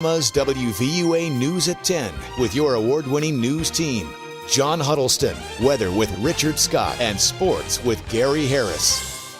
WVUA News at 10 with your award-winning news team. John Huddleston, weather with Richard Scott, and sports with Gary Harris.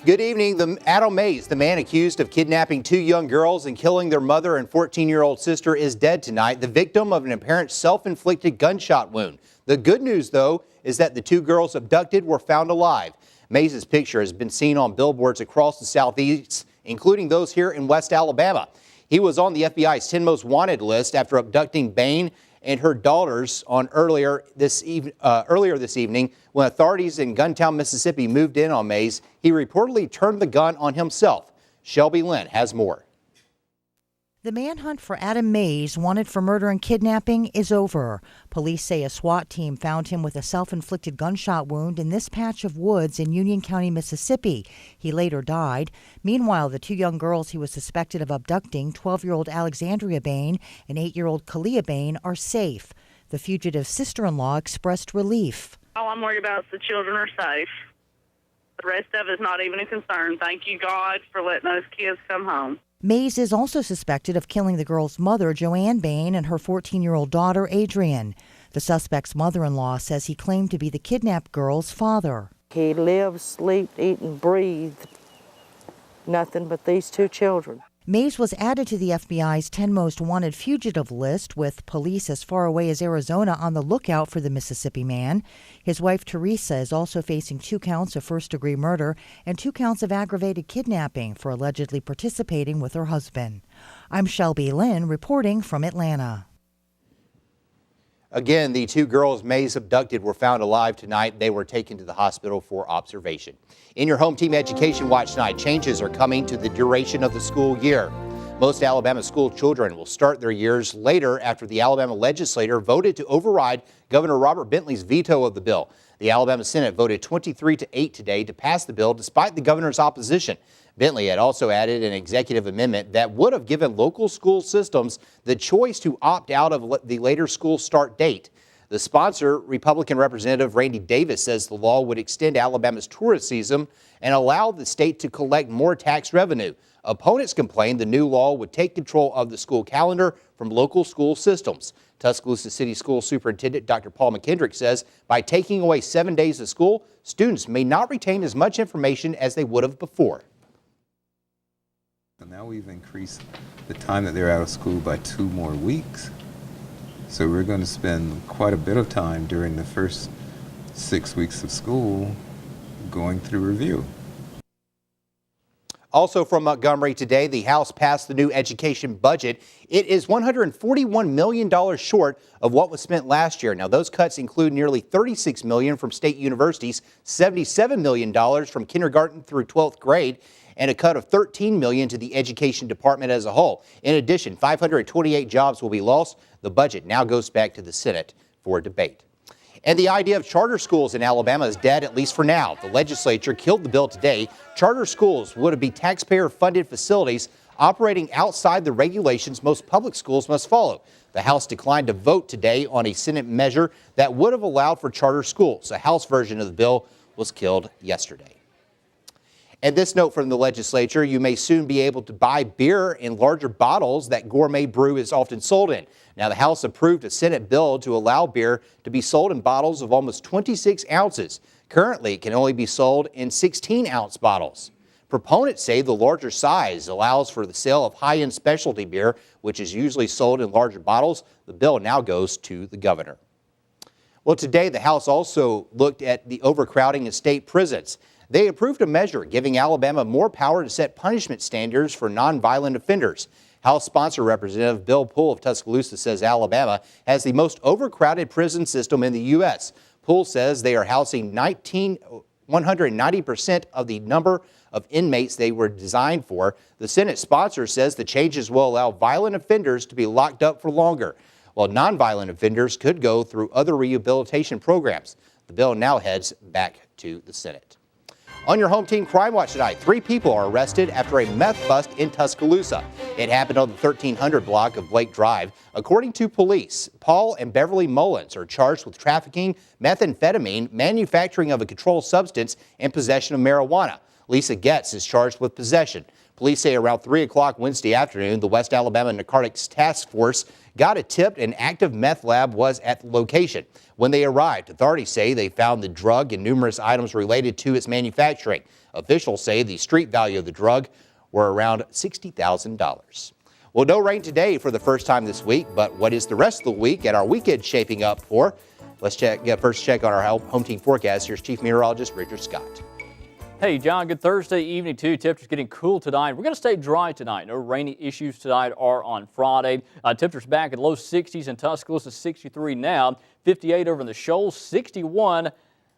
Good evening. Adam Mays, the man accused of kidnapping two young girls and killing their mother and 14-year-old sister, is dead tonight, the victim of an apparent self-inflicted gunshot wound. The good news, though, is that the two girls abducted were found alive. Mays' picture has been seen on billboards across the southeast, including those here in West Alabama. He was on the FBI's 10 most wanted list after abducting Bain and her daughters on earlier this evening when authorities in Guntown, Mississippi moved in on Mays. He reportedly turned the gun on himself. Shelby Lynn has more. The manhunt for Adam Mays, wanted for murder and kidnapping, is over. Police say a SWAT team found him with a self-inflicted gunshot wound in this patch of woods in Union County, Mississippi. He later died. Meanwhile, the two young girls he was suspected of abducting, 12-year-old Alexandria Bain and 8-year-old Kalia Bain, are safe. The fugitive's sister-in-law expressed relief. All I'm worried about is the children are safe. The rest of it is not even a concern. Thank you, God, for letting those kids come home. Mays is also suspected of killing the girl's mother, Joanne Bain, and her 14-year-old daughter, Adrian. The suspect's mother-in-law says he claimed to be the kidnapped girl's father. He lived, slept, eat, and breathed nothing but these two children. Mays was added to the FBI's 10 most wanted fugitive list, with police as far away as Arizona on the lookout for the Mississippi man. His wife, Teresa, is also facing 2 counts of first-degree murder and 2 counts of aggravated kidnapping for allegedly participating with her husband. I'm Shelby Lynn reporting from Atlanta. Again, the two girls Mays abducted were found alive tonight. They were taken to the hospital for observation. In your home team education watch tonight, changes are coming to the duration of the school year. Most Alabama school children will start their years later after the Alabama legislature voted to override Governor Robert Bentley's veto of the bill. The Alabama Senate voted 23-8 today to pass the bill despite the governor's opposition. Bentley had also added an executive amendment that would have given local school systems the choice to opt out of the later school start date. The sponsor, Republican Representative Randy Davis, says the law would extend Alabama's tourist season and allow the state to collect more tax revenue. Opponents complained the new law would take control of the school calendar from local school systems. Tuscaloosa City School Superintendent Dr. Paul McKendrick says by taking away 7 days of school, students may not retain as much information as they would have before. Now we've increased the time that they're out of school by 2 more weeks. So we're going to spend quite a bit of time during the first 6 weeks of school going through review. Also from Montgomery today, the House passed the new education budget. It is $141 million short of what was spent last year. Now, those cuts include nearly $36 million from state universities, $77 million from kindergarten through 12th grade, and a cut of $13 million to the education department as a whole. In addition, 528 jobs will be lost. The budget now goes back to the Senate for debate. And the idea of charter schools in Alabama is dead, at least for now. The legislature killed the bill today. Charter schools would be taxpayer-funded facilities operating outside the regulations most public schools must follow. The House declined to vote today on a Senate measure that would have allowed for charter schools. A House version of the bill was killed yesterday. And this note from the legislature, you may soon be able to buy beer in larger bottles that Gourmet Brew is often sold in. Now, the House approved a Senate bill to allow beer to be sold in bottles of almost 26 ounces. Currently, it can only be sold in 16-ounce bottles. Proponents say the larger size allows for the sale of high-end specialty beer, which is usually sold in larger bottles. The bill now goes to the governor. Well, today, the House also looked at the overcrowding in state prisons. They approved a measure giving Alabama more power to set punishment standards for nonviolent offenders. House sponsor Representative Bill Poole of Tuscaloosa says Alabama has the most overcrowded prison system in the U.S. Poole says they are housing 190% of the number of inmates they were designed for. The Senate sponsor says the changes will allow violent offenders to be locked up for longer, while nonviolent offenders could go through other rehabilitation programs. The bill now heads back to the Senate. On your home team crime watch tonight, 3 people are arrested after a meth bust in Tuscaloosa. It happened on the 1300 block of Blake Drive. According to police, Paul and Beverly Mullins are charged with trafficking, methamphetamine, manufacturing of a controlled substance, and possession of marijuana. Lisa Getz is charged with possession. Police say around 3 o'clock Wednesday afternoon, the West Alabama Narcotics Task Force got a tip an active meth lab was at the location. When they arrived, authorities say they found the drug and numerous items related to its manufacturing. Officials say the street value of the drug were around $60,000. Well, no rain today for the first time this week, but what is the rest of the week and our weekend shaping up for? Let's first check on our home team forecast. Here's Chief Meteorologist Richard Scott. Hey, John, good Thursday evening, too. Temperatures getting cool tonight. We're going to stay dry tonight. No rainy issues tonight or on Friday. Temperatures back at low 60s in Tuscaloosa, 63 now, 58 over in the Shoals, 61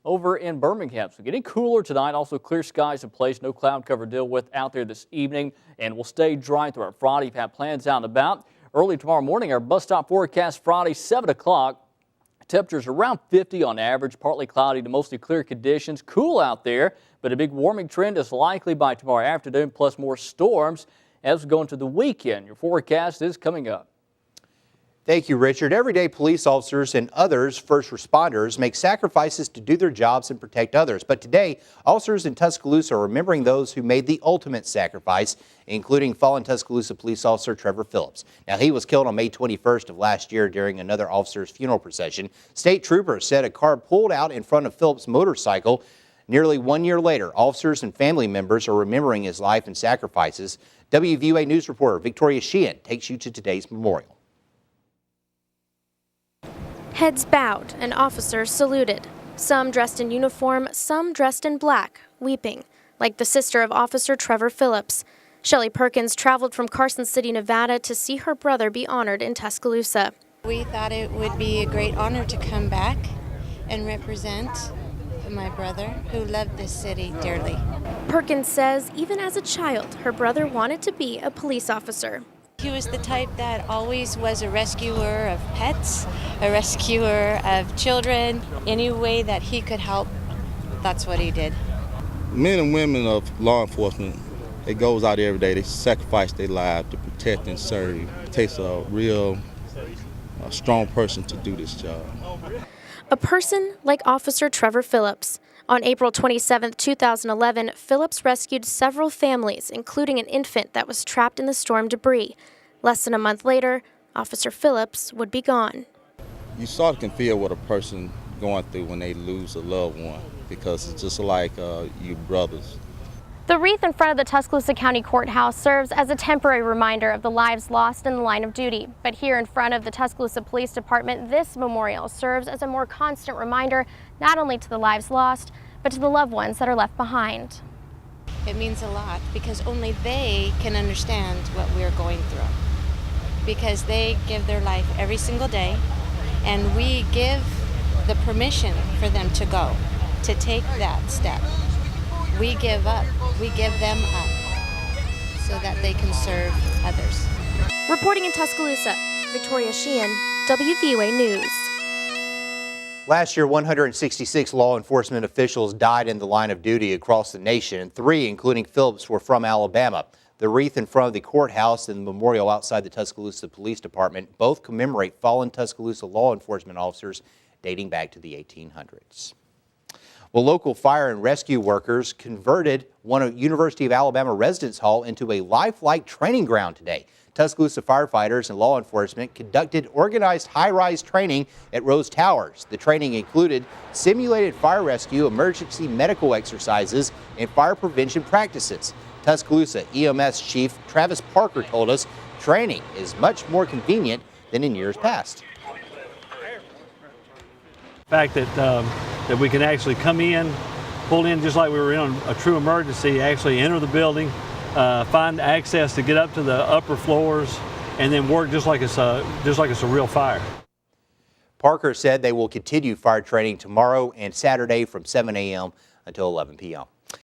over in Birmingham. So getting cooler tonight. Also clear skies in place. No cloud cover to deal with out there this evening. And we'll stay dry throughout Friday if you have plans out and about. Early tomorrow morning, our bus stop forecast Friday, 7 o'clock. Temperatures around 50 on average, partly cloudy to mostly clear conditions. Cool out there, but a big warming trend is likely by tomorrow afternoon, plus more storms as we go into the weekend. Your forecast is coming up. Thank you, Richard. Everyday police officers and others, first responders, make sacrifices to do their jobs and protect others. But today, officers in Tuscaloosa are remembering those who made the ultimate sacrifice, including fallen Tuscaloosa police officer Trevor Phillips. Now, he was killed on May 21st of last year during another officer's funeral procession. State troopers said a car pulled out in front of Phillips' motorcycle. Nearly 1 year later, officers and family members are remembering his life and sacrifices. WVUA News reporter Victoria Sheehan takes you to today's memorial. Heads bowed and officers saluted. Some dressed in uniform, some dressed in black, weeping, like the sister of Officer Trevor Phillips. Shelley Perkins traveled from Carson City, Nevada to see her brother be honored in Tuscaloosa. We thought it would be a great honor to come back and represent my brother who loved this city dearly. Perkins says even as a child, her brother wanted to be a police officer. He was the type that always was a rescuer of pets, a rescuer of children. Any way that he could help, that's what he did. Men and women of law enforcement, it goes out every day. They sacrifice their lives to protect and serve. It takes a real strong person to do this job. A person like Officer Trevor Phillips. On April 27, 2011, Phillips rescued several families, including an infant that was trapped in the storm debris. Less than a month later, Officer Phillips would be gone. You sort of can feel what a person going through when they lose a loved one, because it's just like you brothers. The wreath in front of the Tuscaloosa County Courthouse serves as a temporary reminder of the lives lost in the line of duty. But here in front of the Tuscaloosa Police Department, this memorial serves as a more constant reminder not only to the lives lost, but to the loved ones that are left behind. It means a lot because only they can understand what we're going through. Because they give their life every single day, and we give the permission for them to go, to take that step. We give up, we give them up so that they can serve others. Reporting in Tuscaloosa, Victoria Sheehan, WVUA News. Last year, 166 law enforcement officials died in the line of duty across the nation. 3, including Phillips, were from Alabama. The wreath in front of the courthouse and the memorial outside the Tuscaloosa Police Department both commemorate fallen Tuscaloosa law enforcement officers dating back to the 1800s. Well, local fire and rescue workers converted one of University of Alabama Residence Hall into a lifelike training ground today. Tuscaloosa firefighters and law enforcement conducted organized high-rise training at Rose Towers. The training included simulated fire rescue, emergency medical exercises, and fire prevention practices. Tuscaloosa EMS Chief Travis Parker told us training is much more convenient than in years past. The fact that we can actually come in, pull in just like we were in a true emergency, actually enter the building, find access to get up to the upper floors, and then work just like it's a real fire. Parker said they will continue fire training tomorrow and Saturday from 7 a.m. until 11 p.m.